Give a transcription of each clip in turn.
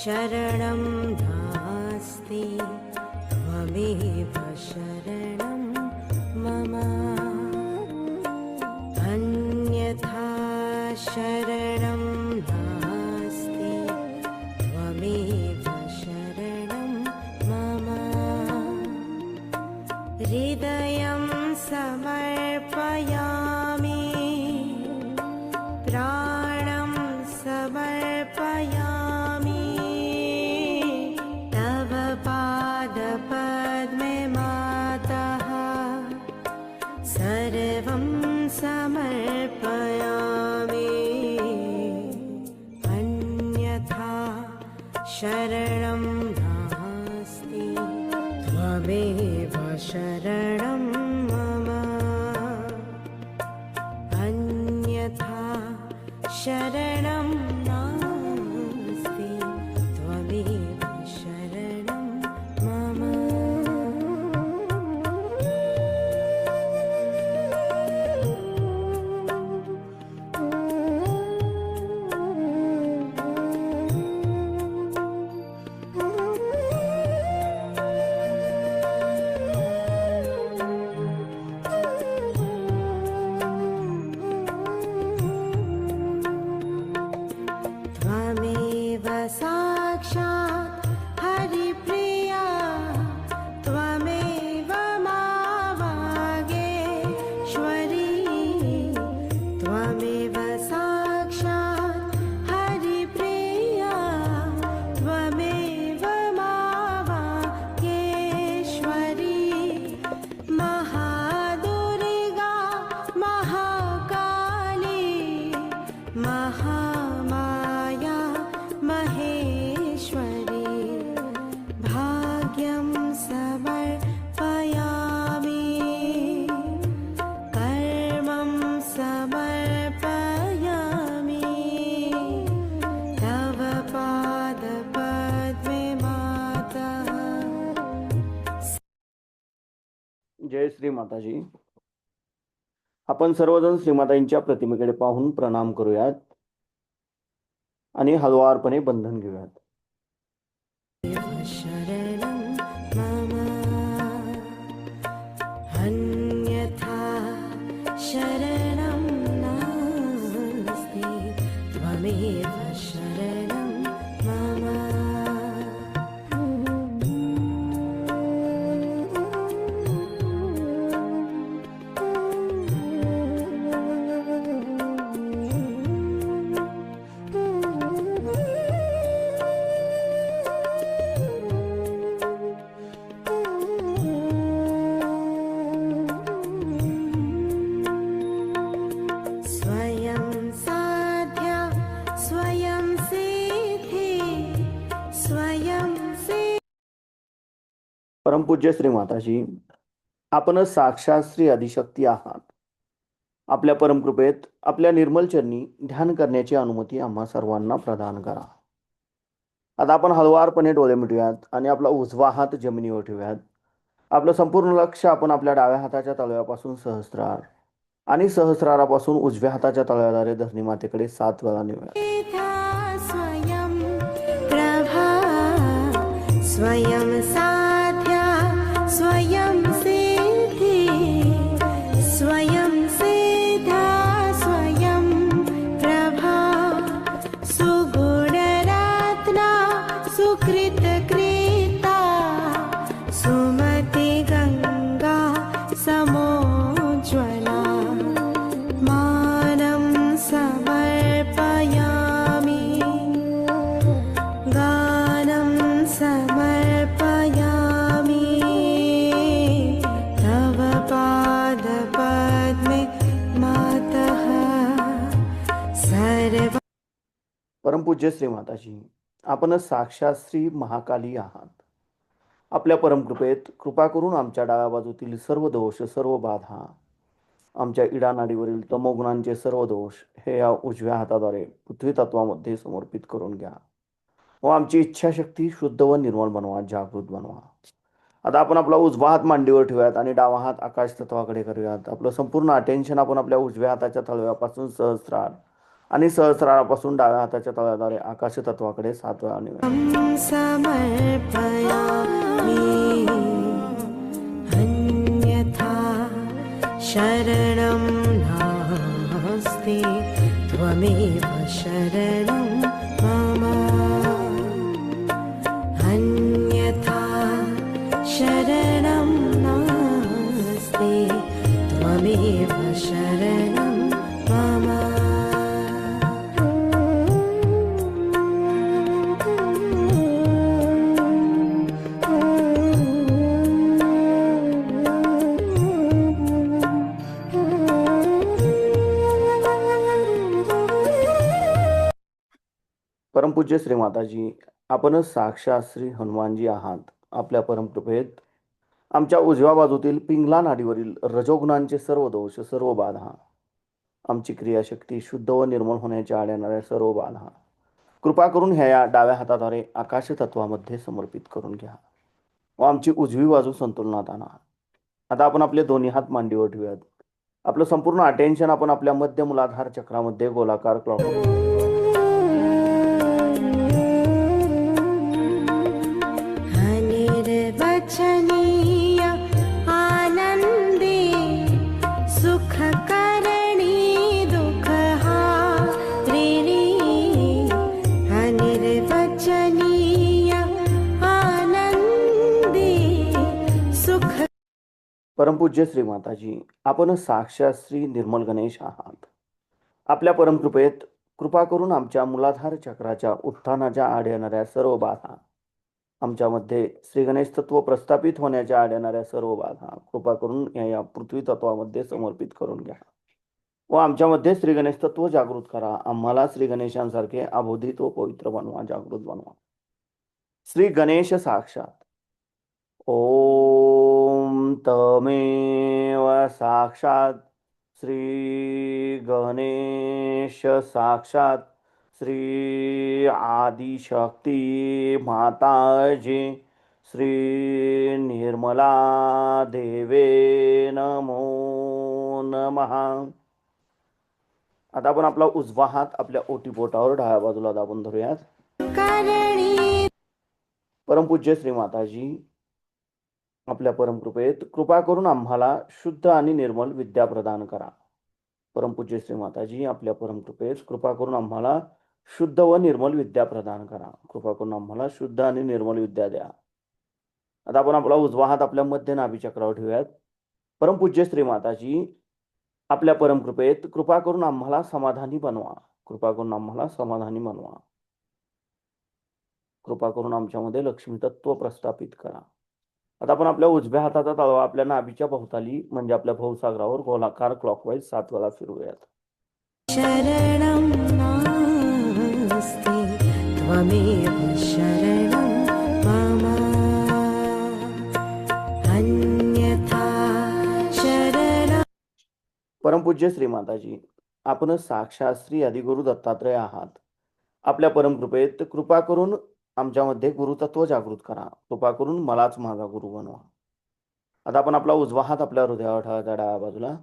शरणं नास्ति त्वमेव शरणं मम अन्यथा शरणं नास्ति त्वमेव शरणं मम हृदयं समर्पयामि प्राणं समर्पयामि तव पादपद्मे मातः सर्वं समर्पयामि अन्यथा शरणं नास्ति त्वमेव शरणं मम अन्यथा शरणं नास्ति त्वमेव शरणं मम त्वमेव साक्षात् हरिप्रिया त्वमेव मावागेश्वरी त्वमेव साक्षात् हरिप्रिया त्वमेव मावागेश्वरी महादुर्गा महाकाली महामाया महेश्वरी भाग्यं समर्पयामि कर्मं समर्पयामि तव पादपद्मे मातः। जय श्री माताजी. आपण सर्वजण श्रीमाताईंच्या प्रतिमेकडे पाहून प्रणाम करूयात आणि हळुवारपणे बंधन घेऊयात. शरणं मम अन्यथा शरणं नास्ति त्वमेव शरणं मम परमपूज्य श्री माताजी, आपणच साक्षात श्री आदिशक्ती आहात. आपल्या परमकृपेत आपल्या निर्मल चरणी ध्यान करण्याची अनुमती आम्हा सर्वांना प्रदान करा. आता आपण हळुवारपणे डोळे मिटूयात आणि आपला उजवा हात जमिनीवर ठेवूयात. आपलं संपूर्ण लक्ष आपण आपल्या डाव्या हाताच्या तळव्यापासून सहस्रार आणि सहस्रारापासून उजव्या हाताच्या तळव्याद्वारे धरणी मातेकडे 7 वेळा नेऊयात. स्वयं प्रभा स्वयं साध्या स्वयं सिद्धी स्वयं सिद्धा स्वयं प्रभा सुगुणरत्ना सुकृतकृता सुमति गंगा समोज्ज्वला मानं समर्पयामि गानं समर्पयामि तव पादपद्मे मातः सर्व परमपूज्य श्री माताजी, आपणच साक्षात श्री महाकाली आहात. आपल्या परमकृपेत कृपा करून आमच्या डाव्या बाजूतील सर्व दोष, सर्व बाधा, आमच्या इडानाडीवरील तमोगुणांचे सर्व दोष हे या उजव्या हाताद्वारे पृथ्वी तत्वामध्ये समर्पित करून घ्या व आमची इच्छाशक्ती शुद्ध व निर्मळ बनवा, जागृत बनवा. आता आपण आपला उजवा हात मांडीवर ठेवूयात आणि डावा हात आकाश तत्वाकडे करूयात. आपलं संपूर्ण अटेन्शन आपण आपल्या उजव्या हाताच्या तळव्यापासून सहस्रार आणि सहस्रारापासून डाव्या हाताच्या तळव्याद्वारे आकाश तत्वाकडे 7 वेळा नेऊयात. समर्पयामि अन्यथा शरणं नास्ति त्वमेव शरणं मम अन्यथा शरणं नास्ति त्वमेव शरणं मम. परमपूज्य श्री माताजी, आपणच साक्षात श्री हनुमानजी आहात. आपल्या परमकृपेत आमच्या उजव्या बाजूतील पिंगला नाडीवरील रजोगुणांचे सर्व दोष, सर्व बाधा, आमची क्रियाशक्ती शुद्ध व निर्मळ होण्याच्या आड येणाऱ्या सर्व बाधा कृपा करून ह्या या डाव्या हाताद्वारे आकाश तत्वामध्ये समर्पित करून घ्या व आमची उजवी बाजू संतुलनात आणा. आता आपण आपले दोन्ही हात मांडीवर ठेवूयात. आपलं संपूर्ण अटेन्शन आपण आपल्या मध्य मूलाधार चक्रामध्ये गोलाकार क्लॉक अनिर्वचनीय आनंदे सुखकरणी दुःखहारिणी अनिर्वचनीय आनंदे सुख. परमपूज्य श्री माताजी, आपण साक्षात श्री निर्मल गणेश आहात. आपल्या परमकृपेत कृपा करून आमच्या मूलाधार चक्राच्या उत्थानाच्या आड येणाऱ्या सर्व बाधा, आमच्यामध्ये श्री गणेश तत्व प्रस्थापित होण्याच्या आड येणाऱ्या सर्व बाधा कृपा करून या पृथ्वी तत्वामध्ये समर्पित करून घ्या व आमच्यामध्ये श्री गणेश तत्व जागृत करा. आम्हाला श्री गणेशांसारखे अबोधित व पवित्र बनवा, जागृत बनवा. श्री गणेश साक्षात. ओम तमेव साक्षात श्री गणेश साक्षात श्री आदिशक्ती माताजी श्री निर्मला देवे नमो नमः. आता आपण आपला उजवा हात आपल्या ओटीपोटावर डाव्या बाजूला दाबून धरूयात. परमपूज्य श्री माताजी, आपल्या परमकृपेत कृपा करून आम्हाला शुद्ध आणि निर्मल विद्या प्रदान करा. परमपूज्य श्री माताजी, आपल्या परमकृपेत कृपा करून आम्हाला शुद्ध व निर्मल विद्या प्रदान करा. कृपा करून आम्हाला शुद्ध आणि निर्मल विद्या द्या. आता आपण आपला उजवा हात आपल्या मध्य नाभी चक्रावर ठेवूयात. परमपूज्य श्री माताजी, आपल्या परमकृपेत कृपा करून आम्हाला समाधानी बनवा. कृपा करून आम्हाला समाधानी बनवा. कृपा करून आमच्यामध्ये लक्ष्मी तत्व प्रस्थापित करा. आता आपण आपल्या उजव्या हाताचा तळवा आपल्या नाभीच्या भोवताली म्हणजे आपल्या भवसागरावर गोलाकार क्लॉकवाईज 7 वेळा फिरवूयात. शरणं नास्ति त्वमेव शरणं मम परमपूज्य श्री माताजी, आपण साक्षात श्री आदिगुरु दत्तात्रय आहात. आपल्या परमकृपेत कृपा करून आमच्यामध्ये गुरुतत्व जागृत करा. कृपा करून मलाच माझा गुरु बनवा. आता आपण आपला उजवा हात आपल्या हृदयावर ठेवायचा डाव्या बाजूला.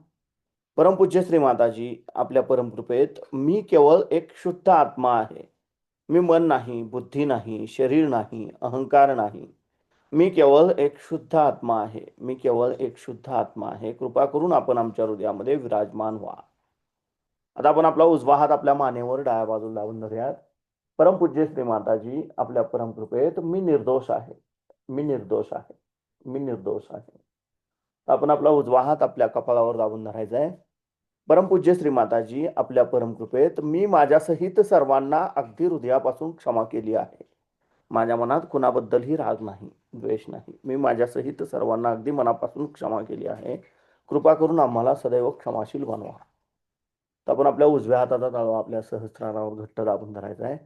परमपूज्य श्री माताजी, आपल्या परमकृपेत मी केवळ एक शुद्ध आत्मा आहे. मी मन नाही, बुद्धी नाही, शरीर नाही, अहंकार नाही. मी केवळ एक शुद्ध आत्मा आहे. मी केवळ एक शुद्ध आत्मा आहे. कृपा करून आपण आमच्या हृदयामध्ये विराजमान व्हा. आता आपण आपला उजवा हात आपल्या मानेवर डाव्या बाजूला लावून धरूयात. परमपूज्य श्री माताजी, आपल्या परमकृपेत मी निर्दोष आहे. मी निर्दोष आहे. मी निर्दोष आहे. आपण आपला उजवा हात आपल्या कपाळावर दाबून धरायचा आहे. परमपूज्य श्री माताजी, आपल्या परमकृपेत मी माझ्यासहित सर्वांना अगदी हृदयापासून क्षमा केली आहे. माझ्या मनात कुणाबद्दलही राग नाही, द्वेष नाही. मी माझ्यासहित सर्वांना अगदी मनापासून क्षमा केली आहे. कृपा करून आम्हाला सदैव क्षमाशील बनवा. तर आपण आपल्या उजव्या हाताचा तळवा आपल्या सहस्रारावर घट्ट दाबून धरायचा आहे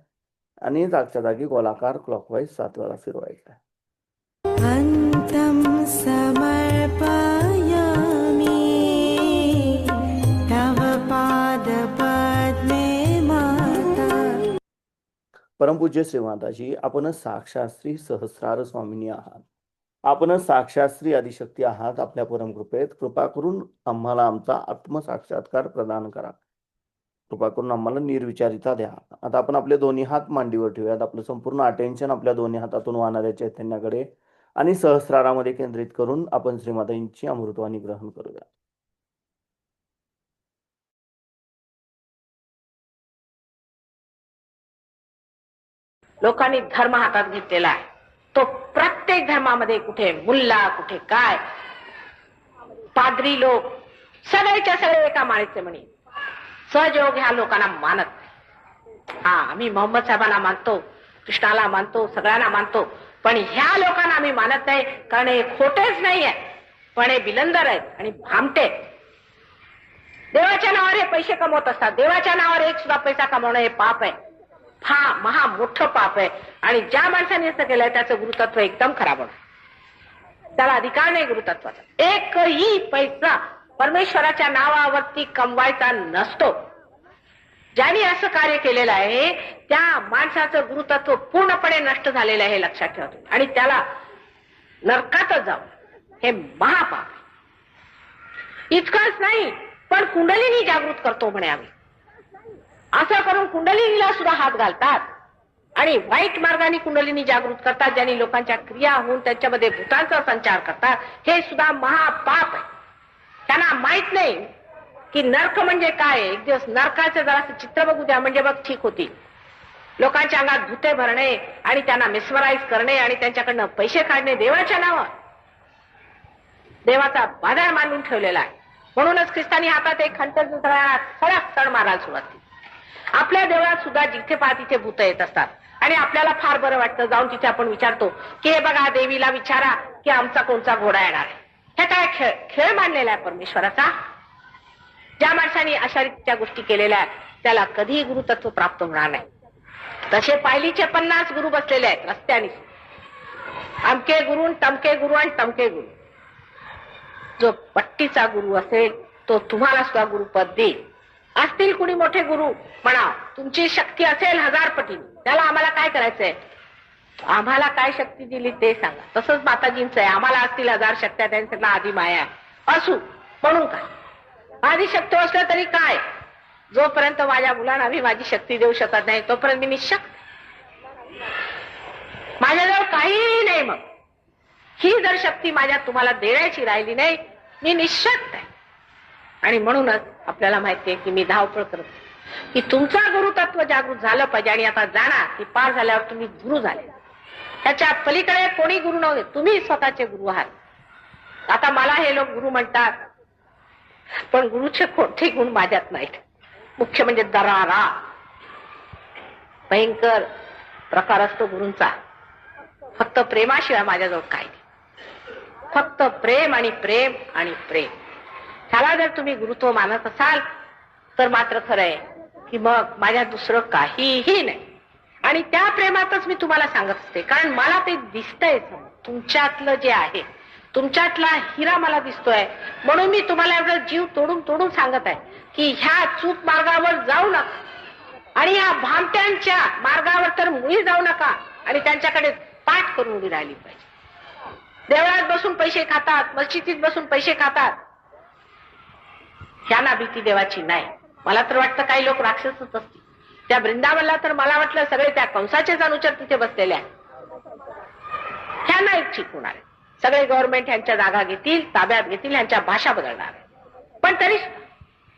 आणि जागच्या जागी गोलाकार क्लॉकवाईज 7 वेळा फिरवायचा आहे. अन्तं समर्पयामि तव पादपद्मे माता. परमपूज्य श्री माताजी, आपण साक्षात श्री सहस्रार स्वामिनी आहात. आपण साक्षात श्री आदिशक्ती आहात. आपल्या परमकृपेत कृपा करून आम्हाला आमचा आत्मसाक्षात्कार प्रदान करा. कृपा करून आम्हाला निर्विचारिता द्या. आता आपण आपले दोन्ही हात मांडीवर ठेवूयात. आपलं संपूर्ण अटेन्शन आपल्या दोन्ही हातातून वाहणाऱ्या चैतन्याकडे आणि सहस्रारामध्ये केंद्रित करून आपण श्रीमातांची अमृतवाणी ग्रहण करूया. लोकांनी धर्म हातात घेतलेला आहे. तो प्रत्येक धर्मामध्ये कुठे मुल्ला, कुठे काय, पाद्री लोक सगळेच्या सगळे एका माळेचे म्हणे. सहयोग ह्या लोकांना मानत नाही. आम्ही मोहम्मद साहेबांना मानतो, कृष्णाला मानतो, सगळ्यांना मानतो, पण ह्या लोकांना आम्ही मानत नाही. कारण हे खोटेच नाही आहे, पण हे बिलंदर आहेत आणि भामटे. देवाच्या नावावर हे पैसे कमवत असतात. देवाच्या नावावर एक सुद्धा पैसा कमवणं हे पाप आहे. हा महा मोठं पाप आहे. आणि ज्या माणसाने असं केलंय त्याचं गुरुतत्व एकदम खराब होणार. त्याला अधिकार नाही गुरुतत्वाचा. एकही पैसा परमेश्वराच्या नावावरती कमवायचा नसतो. ज्यांनी असं कार्य केलेलं आहे त्या माणसाचं गुरुतत्व पूर्णपणे नष्ट झालेलं आहे, हे लक्षात ठेवतो. आणि त्याला नरकातच जाऊ हे महापाप. इतकंच नाही, पण कुंडलिनी जागृत करतो म्हणे आम्ही. असं करून कुंडलिनीला सुद्धा हात घालतात आणि वाईट मार्गाने कुंडलिनी जागृत करतात. ज्यांनी लोकांच्या क्रिया होऊन त्यांच्यामध्ये भूतांचा संचार करतात, हे सुद्धा महापाप आहे. त्यांना माहित नाही की नरक म्हणजे काय. एक दिवस नरकाचं जरासं चित्र बघू द्या, म्हणजे बघ ठीक होती. लोकांच्या अंगात भूते भरणे आणि त्यांना मिसमराईज करणे आणि त्यांच्याकडनं पैसे काढणे देवाच्या नावावर. देवाचा बाजार मांडून ठेवलेला आहे. म्हणूनच ख्रिस्तानी हातात एक खंतर सडक तड मारायला सुरुवात केली. आपल्या देवळात सुद्धा जिथे पहा तिथे भूत येत असतात आणि आपल्याला फार बरं वाटतं. जाऊन तिथे आपण विचारतो की हे बघा, देवीला विचारा की आमचा कोणता घोडा येणार आहे. हे काय खेळ मांडलेला आहे परमेश्वराचा. ज्या माणसाने अशा रीतीच्या गोष्टी केलेल्या आहेत त्याला कधीही गुरुतत्व प्राप्त होणार नाही. तसे पायलीचे 50 गुरु बसलेले आहेत रस्त्याने. अमके गुरु, तमके गुरु आणि तमके गुरु. जो पट्टीचा गुरु असेल तो तुम्हाला सुद्धा गुरुपद देईल. असतील कुणी मोठे गुरु म्हणा, तुमची शक्ती असेल 1000 पटीने, त्याला आम्हाला काय करायचंय, आम्हाला काय शक्ती दिली ते सांगा. तसंच माताजींचं आहे. आम्हाला असतील 1000 शक्त्या, त्यांच्यातला आधी माया असू म्हणून काय. माझी शक्ती असलं तरी काय, जोपर्यंत माझ्या मुलांना मी माझी शक्ती देऊ शकत नाही तोपर्यंत मी निशक्त. माझ्याजवळ काहीही नाही. मग ही जर शक्ती माझ्यात तुम्हाला देण्याची राहिली नाही, मी निशक्त आहे. आणि म्हणूनच आपल्याला माहितीये की मी धावपळ करतो की तुमचा गुरुतत्व जागृत झालं पाहिजे. आणि आता जाणा की पार झाल्यावर तुम्ही गुरु झाले. त्याच्या पलीकडे कोणी गुरु नव्हते, तुम्ही स्वतःचे गुरु आहात. आता मला हे लोक गुरु म्हणतात, पण गुरुचे कोणते गुण माझ्यात नाहीत. मुख्य म्हणजे दरारा भयंकर प्रकार असतो गुरूंचा. फक्त प्रेमाशिवाय माझ्याजवळ काय नाही. फक्त प्रेम आणि प्रेम आणि प्रेम. त्याला जर तुम्ही गुरुत्व मानत असाल तर मात्र खरं आहे की मग माझ्यात दुसरं काहीही नाही. आणि त्या प्रेमातच मी तुम्हाला सांगत असते, कारण मला ते दिसतंय तुमच्यातलं जे आहे तुमच्यातला हिरा मला दिसतोय, म्हणून मी तुम्हाला एवढं जीव तोडून तोडून सांगत आहे की ह्या चूक मार्गावर जाऊ नका आणि या भामट्यांच्या मार्गावर तर मुळी जाऊ नका आणि त्यांच्याकडे पाठ करून उभी राहिली पाहिजे. देवळात बसून पैसे खातात, मस्जिदीत बसून पैसे खातात, ह्यांना भीती देवाची नाही. मला तर वाटतं काही लोक राक्षसच असतील. त्या वृंदावनला तर मला वाटलं सगळे त्या कंसाचेच अनुचर तिथे बसलेले आहेत. ह्यांना एक ठीक होणार आहे. सगळे गव्हर्नमेंट ह्यांच्या जागा घेतील, ताब्यात घेतील, ह्यांच्या भाषा बदलणार. पण तरी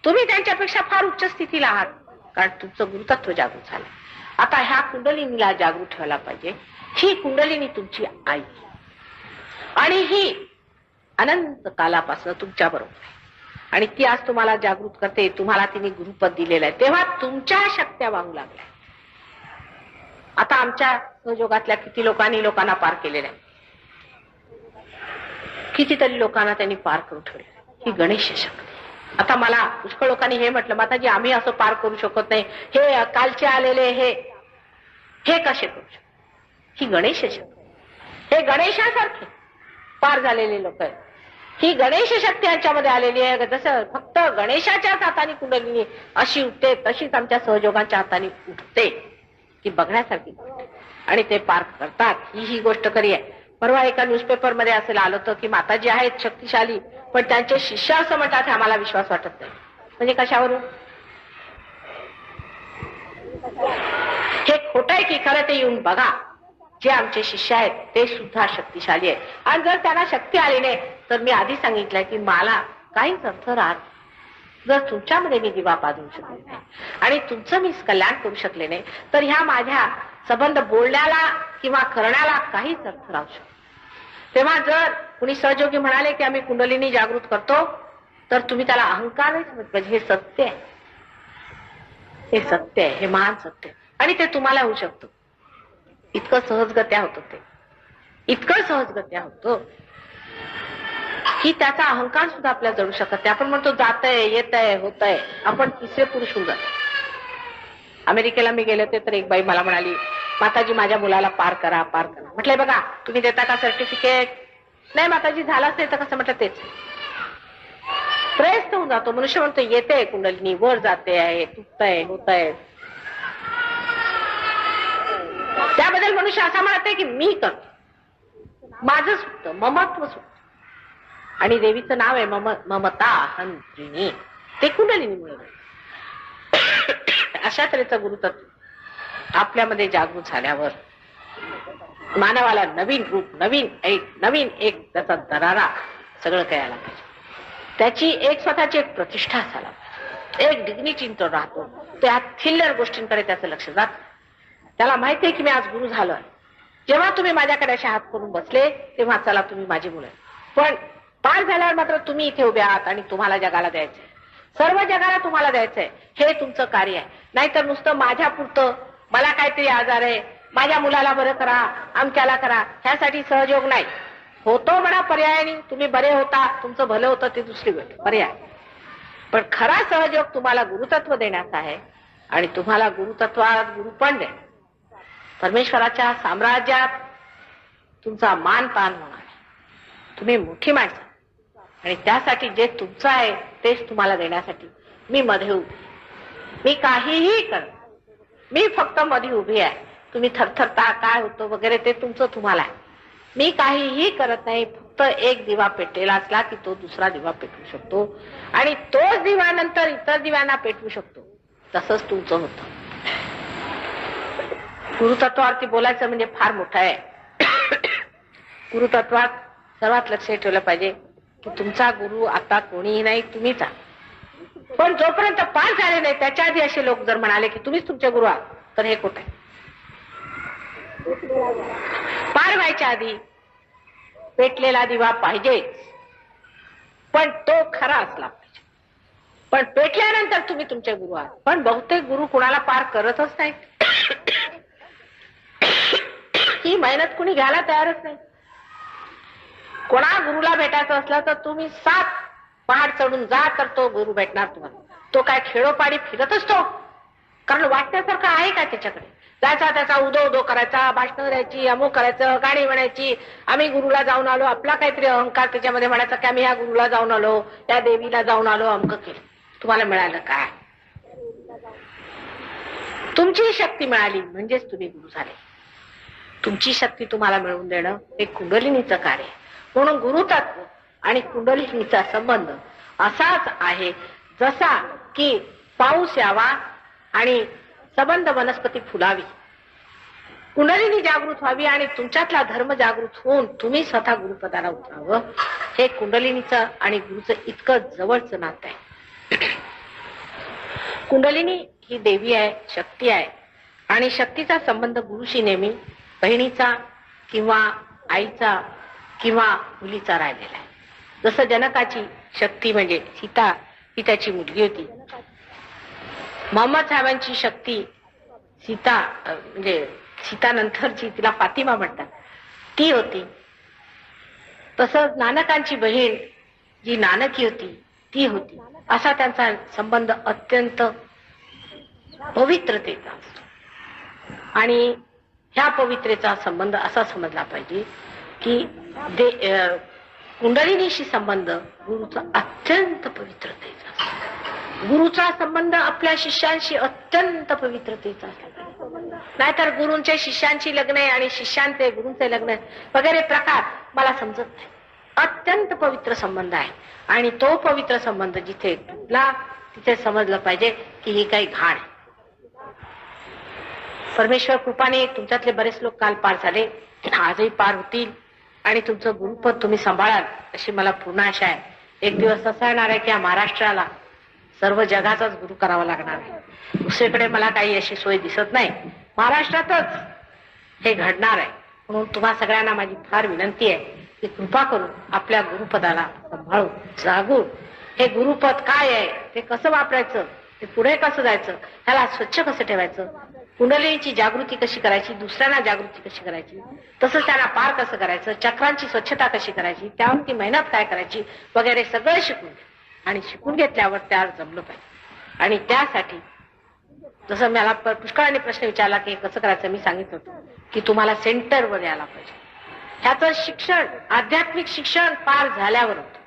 तुम्ही त्यांच्यापेक्षा फार उच्च स्थितीला आहात, कारण तुमचं गुरुतत्व जागृत झालं. आता ह्या कुंडलिनीला जागृत ठेवायला पाहिजे. ही कुंडलिनी तुमची आई आणि ही अनंत कालापासून तुमच्या बरोबर आहे आणि ती आज तुम्हाला जागृत करते. तुम्हाला तिने गुरुपद दिलेलं आहे, तेव्हा तुमच्या शक्त्या वाहू लागल्या. आता आमच्या सहयोगातल्या किती लोकांना पार केलेलं आहे, कितीतरी लोकांना त्यांनी पार करून ठेवले. ही गणेश शक्ती. आता मला पुष्कळ लोकांनी हे म्हटलं, माताजी आम्ही असं पार करू शकत नाही, हे कालचे आलेले हे कसे करू शकतो. ही गणेश शक्ती, हे गणेशासारखे पार झालेले लोक आहेत. ही गणेश शक्ती यांच्यामध्ये आलेली आहे. जसं फक्त गणेशाच्याच हाताने कुंडलिनी अशी उठते, तशीच आमच्या सहयोगांच्या हाताने उठते. ती बघण्यासारखी आणि ते पार करतात. ही गोष्ट खरी आहे. परवा एका न्यूजपेपर मध्ये असेल आलं होतं की माताजी आहेत शक्तिशाली, पण त्यांचे शिष्य असं म्हणतात आम्हाला विश्वास वाटत नाही. म्हणजे कशावरून? हे खोटं आहे की खरं ते येऊन बघा. जे आमचे शिष्य आहेत ते सुद्धा शक्तिशाली आहेत. आणि जर त्यांना शक्ती आली नाही तर मी आधी सांगितलंय की मला काहीच अर्थ राहत जर तुमच्यामध्ये मी दिवा पाजवू शकले नाही आणि तुमचं मी कल्याण करू शकले नाही, तर ह्या माझ्या संबंध बोलण्याला किंवा करण्याला काहीच अर्थ राहू शकतो. तेव्हा जर कुणी सहयोगी म्हणाले की आम्ही कुंडलिनी जागृत करतो, तर तुम्ही त्याला अहंकारच म्हणजे हे सत्य आहे, हे सत्य आहे, हे महान सत्य आहे आणि ते तुम्हाला होऊ शकतं. इतकं सहजगत्या होतं ते, इतकं सहजगत्या होतं की त्याचा अहंकार सुद्धा आपल्याला जळू शकत नाही. आपण म्हणतो जातंय, येतंय, होतंय, आपण तिसरे पुरुष होऊन जातो. अमेरिकेला मी गेले होते तर एक बाई मला म्हणाली, माताजी माझ्या मुलाला पार करा, पार करा. म्हटलंय बघा तुम्ही देता का सर्टिफिकेट? नाही माताजी झालाच नाही तर कसं? म्हटलं तेच त्रयस्थ होऊन जातो. मनुष्य म्हणतो येते कुंडलिनी, वर जाते आहे, तुटतंय, होतंय. त्याबद्दल मनुष्य असा म्हणत आहे की मी करतो, माझं सुटतं, ममत्व सुटतं. आणि देवीचं नाव आहे ममता हंत्रिणी. ते कुंडलिनी मिळवलं. अशा तऱ्हेचं गुरुतत्व आपल्यामध्ये जागृत झाल्यावर मानवाला नवीन रूप, नवीन एक त्याचा दरारा सगळं कळायला पाहिजे. त्याची एक स्वतःची एक प्रतिष्ठा असायला पाहिजे, एक डिग्निटी तो राहतो. त्या थिल्लर गोष्टींकडे त्याचं लक्ष जात. त्याला माहिती आहे की मी आज गुरु झालोय. जेव्हा तुम्ही माझ्याकडे असे हात करून बसले तेव्हा चला तुम्ही माझी मुलं. पण पार झाल्यावर मात्र तुम्ही इथे उभे आहात आणि तुम्हाला जगाला द्यायचंय, सर्व जगाला तुम्हाला द्यायचंय. हे तुमचं कार्य आहे. नाहीतर नुसतं माझ्या पुरतं, मला काहीतरी आजार आहे, माझ्या मुलाला बरं करा, आमच्याला करा, ह्यासाठी सहयोग नाही. होतो म्हणा पर्यायाने, तुम्ही बरे होता, तुमचं भलं होतं ते दुसरी गोष्ट, पर्याय. पण खरा सहयोग तुम्हाला गुरुतत्व देण्याचा आहे आणि तुम्हाला गुरुतत्वात गुरुपण देणं, परमेश्वराच्या साम्राज्यात तुमचा मान पान होणार आहे. तुम्ही मोठी माणसं आणि त्यासाठी जे तुमचं आहे तेच तुम्हाला देण्यासाठी मी मध्ये उभी. मी काहीही कर, मी फक्त मध्ये उभी आहे. तुम्ही थरथरता, काय होतं वगैरे ते तुमचं तुम्हाला आहे. मी काहीही करत नाही. फक्त एक दिवा पेटलेला असला की तो दुसरा दिवा पेटवू शकतो आणि तोच दिवा नंतर इतर दिव्यांना पेटवू शकतो. तसंच तुमचं होतं. गुरुतत्वावरती बोलायचं म्हणजे फार मोठं आहे. गुरुतत्वात सर्वात लक्ष ठेवलं पाहिजे की तुमचा गुरु आता कोणीही नाही, तुम्हीच आहात. पण जोपर्यंत पार झाले नाही त्याच्या आधी असे लोक जर म्हणाले की तुम्हीच तुमचे गुरु आहात, तर हे खोटं आहे. पार व्हायच्या आधी पेटलेला दिवा पाहिजेच, पण तो खरा असला पाहिजे. पण पेटल्यानंतर तुम्ही तुमचे गुरु आहात. पण बहुतेक गुरु कुणाला पार करतच नाहीत. ही मेहनत कुणी घ्यायला तयारच नाही. कोणा गुरुला भेटायचं असलं तर तुम्ही 7 पहाड चढून जा तर तो गुरु भेटणार तुम्हाला. तो काय खेळोपाडी फिरत असतो? कारण वाटण्यासारखं आहे का त्याच्याकडे? त्याचा त्याचा उदो उदो करायचा, भाषणं द्यायची, अमुक करायचं, गाणी म्हणायची. आम्ही गुरुला जाऊन आलो, आपला काहीतरी अहंकार त्याच्यामध्ये म्हणायचा की आम्ही ह्या गुरुला जाऊन आलो, त्या देवीला जाऊन आलो, अमकं केलं. तुम्हाला मिळालं काय? तुमची शक्ती मिळाली म्हणजेच तुम्ही गुरु झाले. तुमची शक्ती तुम्हाला मिळवून देणं हे कुंडलिनीचं कार्य. म्हणून गुरुतत्व आणि कुंडलिनीचा संबंध असाच आहे जसा की पाऊस यावा आणि सबंध वनस्पती फुलावी. कुंडलिनी जागृत व्हावी आणि तुमच्यातला धर्म जागृत होऊन तुम्ही स्वतः गुरुपदाला उतरावं. हे कुंडलिनीचं आणि गुरुचं इतकं जवळचं नातं आहे. कुंडलिनी ही देवी आहे, शक्ती आहे आणि शक्तीचा संबंध गुरुशी नेहमी बहिणीचा किंवा आईचा किंवा मुलीचा राहिलेला आहे. जसं जनकाची शक्ती म्हणजे सीता ही त्याची मुलगी होती. मोहम्मद साहेबांची शक्ती सीता म्हणजे सीता नंतरची तिला फातिमा म्हणतात ती होती. तसंच नानकांची बहीण जी नानकी होती ती होती. असा त्यांचा संबंध अत्यंत पवित्रतेचा असतो आणि ह्या पवित्रेचा संबंध असा समजला पाहिजे की कुंडलिनीशी संबंध गुरुचा अत्यंत पवित्रतेचा असतो. गुरुचा संबंध आपल्या शिष्यांशी अत्यंत पवित्रतेचा असतो. नाहीतर गुरूंचे शिष्यांची लग्न आणि शिष्यांचे गुरूंचे लग्न वगैरे प्रकार मला समजत नाही. अत्यंत पवित्र संबंध आहे आणि तो पवित्र संबंध जिथे तुटला तिथे समजलं पाहिजे की ही काही घाण आहे. परमेश्वर कृपाने तुमच्यातले बरेच लोक काल पार झाले, आजही पार होतील आणि तुमचं गुरुपद तुम्ही सांभाळाल अशी मला पूर्ण आशा आहे. एक दिवस असा येणार आहे की या महाराष्ट्राला सर्व जगाचाच गुरु करावा लागणार आहे. दुसरीकडे मला काही अशी सोय दिसत नाही. महाराष्ट्रातच हे घडणार आहे. म्हणून तुम्हा सगळ्यांना माझी फार विनंती आहे की कृपा करून आपल्या गुरुपदाला सांभाळून जागून हे गुरुपद काय आहे, ते कसं वापरायचं, ते पुढे कसं जायचं, ह्याला स्वच्छ कसं ठेवायचं, कुंडलिनीची जागृती कशी करायची, दुसऱ्यांना जागृती कशी करायची, तसंच त्यांना पार कसं करायचं, चक्रांची स्वच्छता कशी करायची, त्यावरती मेहनत काय करायची वगैरे सगळं शिकून घ्या. आणि शिकून घेतल्यावर त्यावर जमलं पाहिजे. आणि त्यासाठी जसं मला पुष्कळाने प्रश्न विचारला की कसं करायचं, मी सांगितलं होतं की तुम्हाला सेंटरवर यायला पाहिजे. ह्याचं शिक्षण आध्यात्मिक शिक्षण पार झाल्यावर होतं.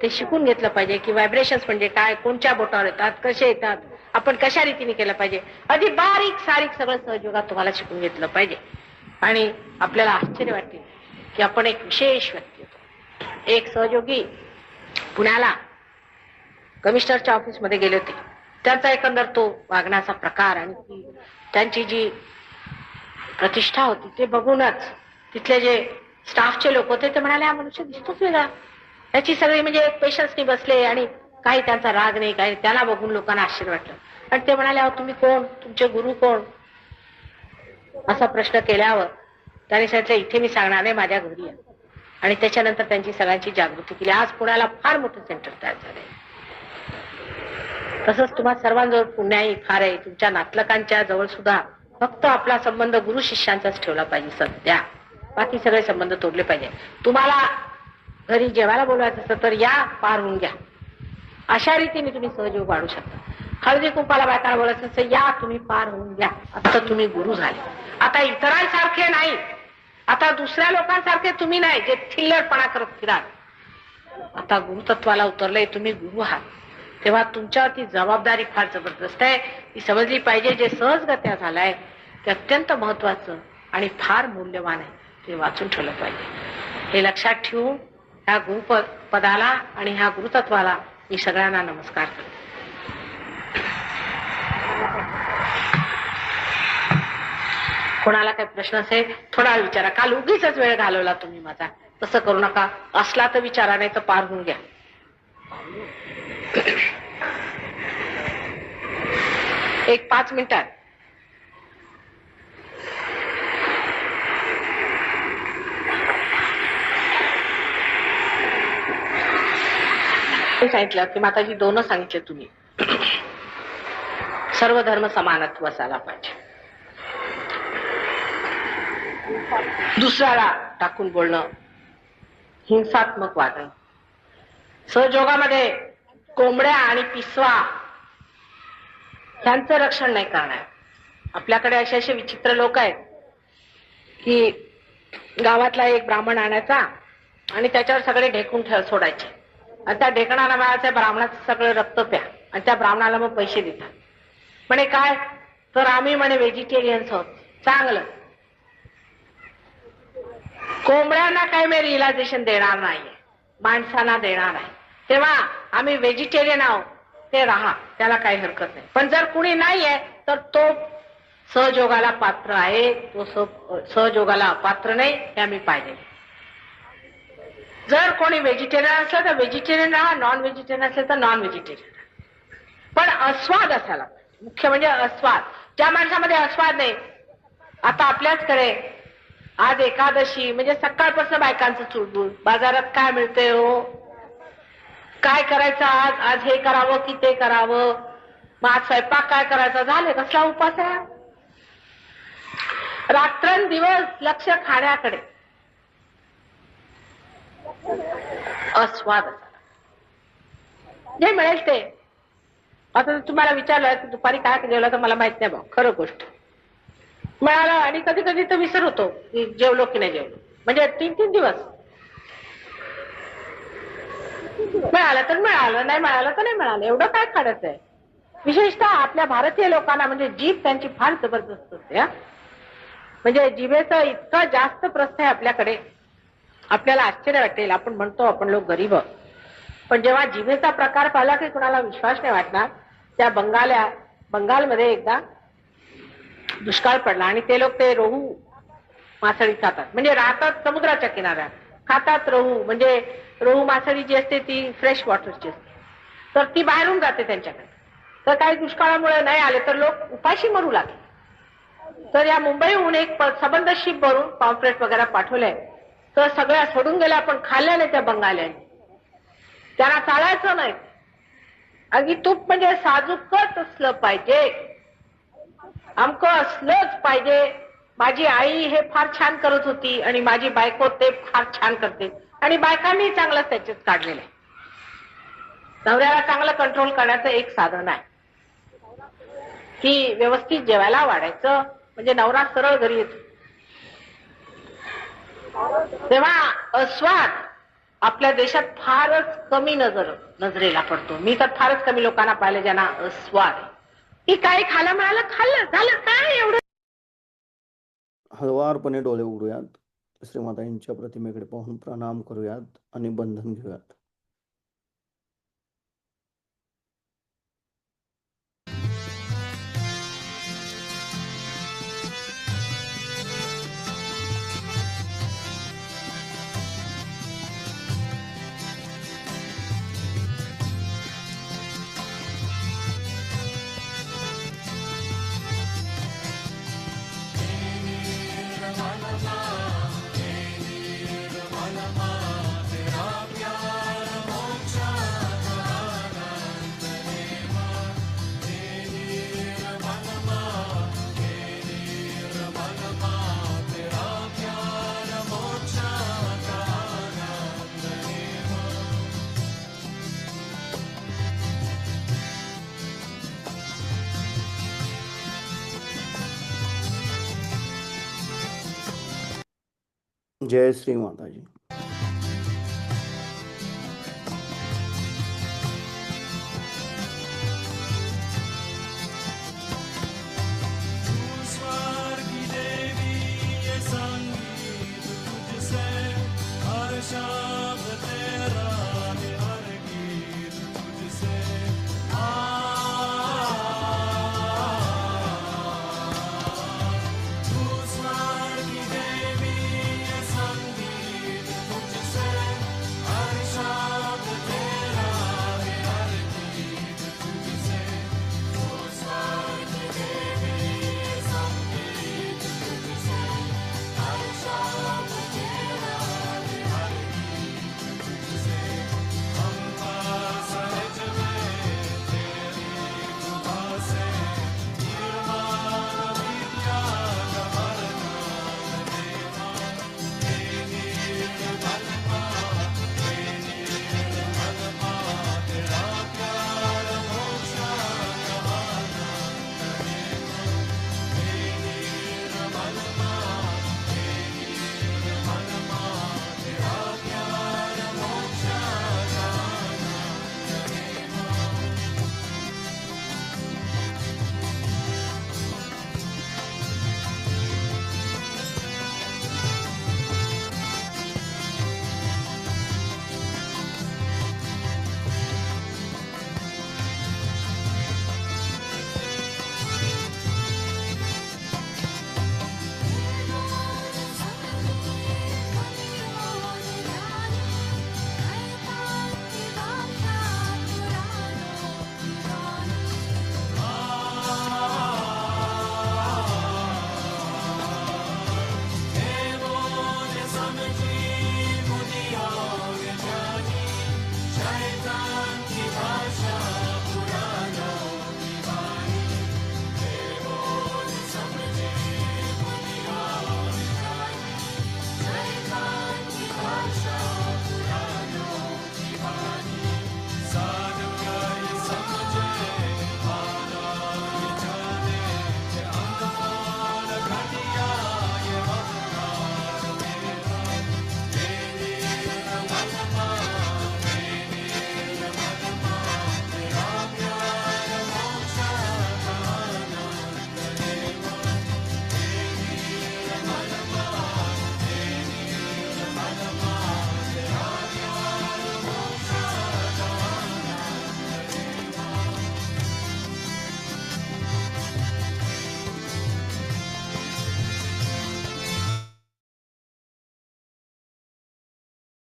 ते शिकून घेतलं पाहिजे की व्हायब्रेशन्स म्हणजे काय, कोणत्या बोटावर येतात, कसे येतात, आपण कशा रीतीने केलं पाहिजे, अगदी बारीक सारीक सगळं सहयोगात तुम्हाला शिकून घेतलं पाहिजे. आणि आपल्याला आश्चर्य वाटते की आपण एक विशेष व्यक्ती होतो. एक सहयोगी पुण्याला कमिशनरच्या ऑफिसमध्ये गेले होते. त्यांचा एकंदर तो वागण्याचा प्रकार आणि त्यांची जी प्रतिष्ठा होती ते बघूनच तिथले जे स्टाफचे लोक होते ते म्हणाले हा मनुष्य दिसतोच वेगळा. त्याची सगळी म्हणजे पेशन्सनी बसले आणि काही त्यांचा राग नाही, काही त्यांना बघून लोकांना आश्चर्य वाटलं. आणि ते म्हणाले अहो तुम्ही कोण, तुमचे गुरु कोण, असा प्रश्न केल्यावर त्याने सांगितलं इथे मी सांगणार नाही, माझ्या घरी आहे. आणि त्याच्यानंतर त्यांची सगळ्यांची जागृती केली. आज पुण्याला फार मोठं सेंटर तयार झालंय. तसंच तुम्हा सर्वांजवळ पुण्याही फार आहे. तुमच्या नातलकांच्या जवळ सुद्धा फक्त आपला संबंध गुरु शिष्यांचाच ठेवला पाहिजे सध्या. बाकी सगळे संबंध तोडले पाहिजे. तुम्हाला घरी जेवायला बोलवायचं असतं तर या, पार होऊन घ्या. अशा रीतीने तुम्ही सहयोग वाढू शकता. हळदी कुंपाला बायकांना बोलायचं असं या, तुम्ही पार होऊन घ्या. आता तुम्ही गुरु झाले. आता इतरांसारखे नाही, आता दुसऱ्या लोकांसारखे तुम्ही नाही जे थिल्लरपणा करत फिराल. आता गुरुतत्वाला उतरलंय, तुम्ही गुरु आहात. तेव्हा तुमच्यावरती जबाबदारी फार जबरदस्त आहे. ती समजली पाहिजे. जे सहजगत्या झालाय ते अत्यंत महत्वाचं आणि फार मूल्यवान आहे. ते वाचून ठेवलं पाहिजे. हे लक्षात ठेवून ह्या गुरुपदाला आणि ह्या गुरुतत्वाला मी सगळ्यांना नमस्कार करते. कोणाला काही प्रश्न असेल थोडा वेळ विचारा. काल उगीच वेळ घालवला तुम्ही माझा, तसं करू नका. असला तर विचारा, नाही तर पार होऊन घ्या. एक 5 मिनिटात सांगितलं की माताजी दोनच सांगितले तुम्ही. सर्व धर्म समानत्व असायला पाहिजे. दुसऱ्याला टाकून बोलणं, हिंसात्मक वागणं, सहयोगामध्ये कोंबड्या आणि पिसवा यांचं रक्षण नाही करणार. आपल्याकडे असे असे विचित्र लोक आहेत की गावातला एक ब्राह्मण आणायचा आणि त्याच्यावर सगळे ढेकून सोडायचे आणि त्या ढेकणाला मिळायचं ब्राह्मणाचं सगळं रक्त प्या आणि त्या ब्राह्मणाला मग पैसे देतात. म्हणे काय तर आम्ही म्हणे व्हेजिटेरियन्स आहोत. चांगलं, कोंबड्यांना काय मी रिलॅक्सेशन देणार नाहीये, माणसांना देणार आहे, तेव्हा आम्ही व्हेजिटेरियन आहोत, ते राहा, त्याला काही हरकत नाही. पण जर कुणी नाहीये तर तो सहयोगाला पात्र आहे, तो सहयोगाला अपात्र नाही, हे आम्ही पाहिले. जर कोणी व्हेजिटेरियन असलं तर व्हेजिटेरियन राहा, नॉन व्हेजिटेरियन असलं तर नॉन व्हेजिटेरियन. पण अस्वाद असायला, मुख्य म्हणजे अस्वाद. ज्या माणसामध्ये अस्वाद नाही, आता आपल्याचकडे आज एकादशी म्हणजे सकाळपासून बायकांचं चुळबुळ, बाजारात काय मिळते हो, काय करायचं आज, आज हे करावं की ते करावं, मग आज स्वयंपाक काय करायचा, झाले कसला उपास आहे. रात्रंदिवस लक्ष खाण्याकडे, अस्वाद जे मिळेल ते. आता तुम्हाला विचारलं की दुपारी काय जेवलं तर मला माहित नाही बा, खरं गोष्ट मिळालं आणि कधी कधी तर विसर होतो की जेवलो की नाही जेवलो, म्हणजे 3-3 दिवस मिळालं तर मिळालं, नाही मिळालं तर नाही मिळालं, एवढं काय काढत आहे. विशेषतः आपल्या भारतीय लोकांना म्हणजे जीभ त्यांची फार जबरदस्त असते. म्हणजे जिभेचं इतकं जास्त प्रस्थ आहे आपल्याकडे, आपल्याला आश्चर्य वाटेल. आपण म्हणतो आपण लोक गरीब आहोत, पण जेव्हा जिभेचा प्रकार पाहिला की कुणाला विश्वास नाही वाटणार. त्या बंगालमध्ये एकदा दुष्काळ पडला आणि ते लोक ते रोहू मासळी खातात, म्हणजे राहतात समुद्राच्या किनाऱ्यात, खातात रोहू, म्हणजे रोहू मासळी जी असते ती फ्रेश वॉटरची असते, तर ती बाहेरून जाते त्यांच्याकडे. तर काही दुष्काळामुळे नाही आले तर लोक उपाशी मरू लागले. तर या मुंबईहून एक सबंध शिप भरून पॉम्फ्रेट वगैरे पाठवले, तर सगळ्या सोडून गेल्या, पण खाल्ल्या नाही त्या बंगाल्यांनी. त्यांना चालायचं नाही. अगदी तूप म्हणजे साजूकच असलं पाहिजे, आमकं असलंच पाहिजे. माझी आई हे फार छान करत होती आणि माझी बायको ते फार छान करते, आणि बायकांनी चांगलं त्याच्यात काढलेलं आहे. नवऱ्याला चांगलं कंट्रोल करण्याचं एक साधन आहे की व्यवस्थित जेवायला वाढायचं, म्हणजे नवरा सरळ घरी येतो. तेव्हा अस्वाद आपल्या देशात फारच कमी नजरेला पडतो. मी तर फारच कमी लोकांना पाहिले ज्यांना अस्वाद, की काही खायला मिळालं, खाल्लं, झालं, काय एवढं. हळवारपणे डोळे उघडूयात, श्रीमाताईंच्या प्रतिमेकडे पाहून प्रणाम करूयात आणि बंधन घेऊयात. जय श्री माताजी. मायेचा